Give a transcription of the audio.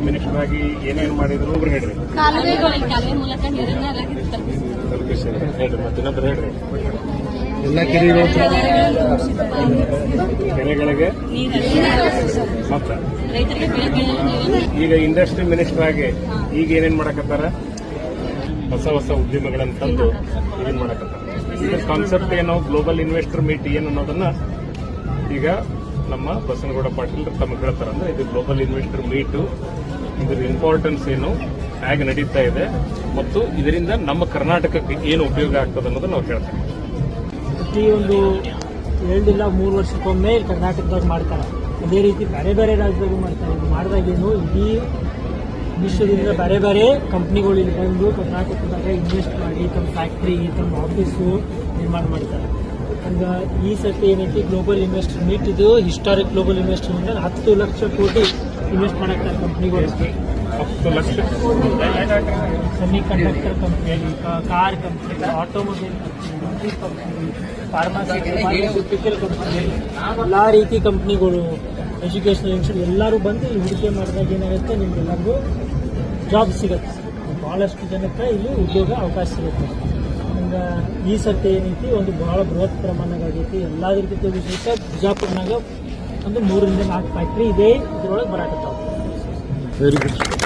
Minister ಆಗಿ ಏನೇನು ಮಾಡಿದ್ರು ಒಬ್ರು ಹೇಳ್ರಿ. ಕಾಲುವೆ ಮೂಲಕ ನೀರನ್ನ ಹೇಳ್ರಿ, ಮತ್ತೆ ಇನ್ನೊಬ್ರು ಹೇಳ್ರಿ. ಎಲ್ಲ ಕೆರೆಗಳು ಕೆರೆಗಳಿಗೆ ಮತ್ತ ಈಗ ಇಂಡಸ್ಟ್ರಿ ಮಿನಿಸ್ಟರ್ ಆಗಿ ಈಗ ಏನೇನ್ ಮಾಡಕತ್ತಾರ? ಹೊಸ ಹೊಸ ಉದ್ಯಮಗಳನ್ನ ತಂದು ಏನೇನ್ ಮಾಡಕತ್ತಾರ? ಇದ್ರ ಕಾನ್ಸೆಪ್ಟ್ ಏನು, ಗ್ಲೋಬಲ್ ಇನ್ವೆಸ್ಟರ್ ಮೀಟ್ ಏನು ಅನ್ನೋದನ್ನ ಈಗ ನಮ್ಮ ಬಸನಗೌಡ ಪಾಟೀಲ್ ತಮಗೆ ಹೇಳ್ತಾರೆ. ಅಂದ್ರೆ ಇದು ಗ್ಲೋಬಲ್ ಇನ್ವೆಸ್ಟರ್ ಮೀಟು, ಇದ್ರ ಇಂಪಾರ್ಟೆನ್ಸ್ ಏನು, ಹೇಗೆ ನಡೀತಾ ಇದೆ ಮತ್ತು ಇದರಿಂದ ನಮ್ಮ ಕರ್ನಾಟಕಕ್ಕೆ ಏನು ಉಪಯೋಗ ಆಗ್ತದೆ ಅನ್ನೋದನ್ನ ನಾವು ಹೇಳ್ತೇವೆ. ಪ್ರತಿಯೊಂದು 2 ಇಲ್ಲ 3 ವರ್ಷಕ್ಕೊಮ್ಮೆ ಕರ್ನಾಟಕದಾಗ ಮಾಡ್ತಾರೆ. ಅದೇ ರೀತಿ ಬೇರೆ ಬೇರೆ ರಾಜ್ಯದಾಗೂ ಮಾಡ್ತಾರೆ. ಇದು ಮಾಡಿದಾಗೇನು ಇಡೀ ವಿಶ್ವದಿಂದ ಬೇರೆ ಬೇರೆ ಕಂಪ್ನಿಗಳು ಇಲ್ಲಿ ಬಂದು ಕರ್ನಾಟಕದಾಗ ಇನ್ವೆಸ್ಟ್ ಮಾಡಿ ತಮ್ಮ ಫ್ಯಾಕ್ಟ್ರಿ, ತಮ್ಮ ಆಫೀಸು ನಿರ್ಮಾಣ ಮಾಡ್ತಾರೆ. ಹಂಗೆ ಈ ಸರ್ತಿ ಏನೈತಿ ಗ್ಲೋಬಲ್ ಇನ್ವೆಸ್ಟರ್ ಮೀಟ್, ಇದು historic global investor meet. 10 lakh ಕೋಟಿ ಇನ್ವೆಸ್ಟ್ ಮಾಡಾಕ್ತಾರೆ ಕಂಪ್ನಿಗಳು. 10 lakh semi conductor company, car company, automobile company, company, pharmaceutical company, ಎಲ್ಲ ರೀತಿ ಕಂಪ್ನಿಗಳು, ಎಜುಕೇಷನಲ್ ಇನ್ಸ್ಟಿಟ್ಯೂಟ್ ಎಲ್ಲರೂ ಬಂದು ಇಲ್ಲಿ ಹೂಡಿಕೆ ಮಾಡಿದಾಗ ಏನಾಗುತ್ತೆ, ನಿಮ್ಗೆಲ್ಲರಿಗೂ ಜಾಬ್ ಸಿಗುತ್ತೆ. ಭಾಳಷ್ಟು ಜನಕ್ಕೆ ಇಲ್ಲಿ ಉದ್ಯೋಗ ಅವಕಾಶ ಸಿಗುತ್ತೆ. ಹಂಗೆ ಈ ಸರ್ತಿ ಏನೈತಿ ಒಂದು ಭಾಳ ಬೃಹತ್ ಪ್ರಮಾಣದಾಗೈತಿ. ಎಲ್ಲದಕ್ಕಿಂತ ವಿಶೇಷ ಬಿಜಾಪುರ್ನಾಗ ಒಂದು 3 ರಿಂದ 4 ಫ್ಯಾಕ್ಟ್ರಿ ಇದೆ, ಇದರೊಳಗೆ ಬರಾಕತ್ತಾವ. Very good.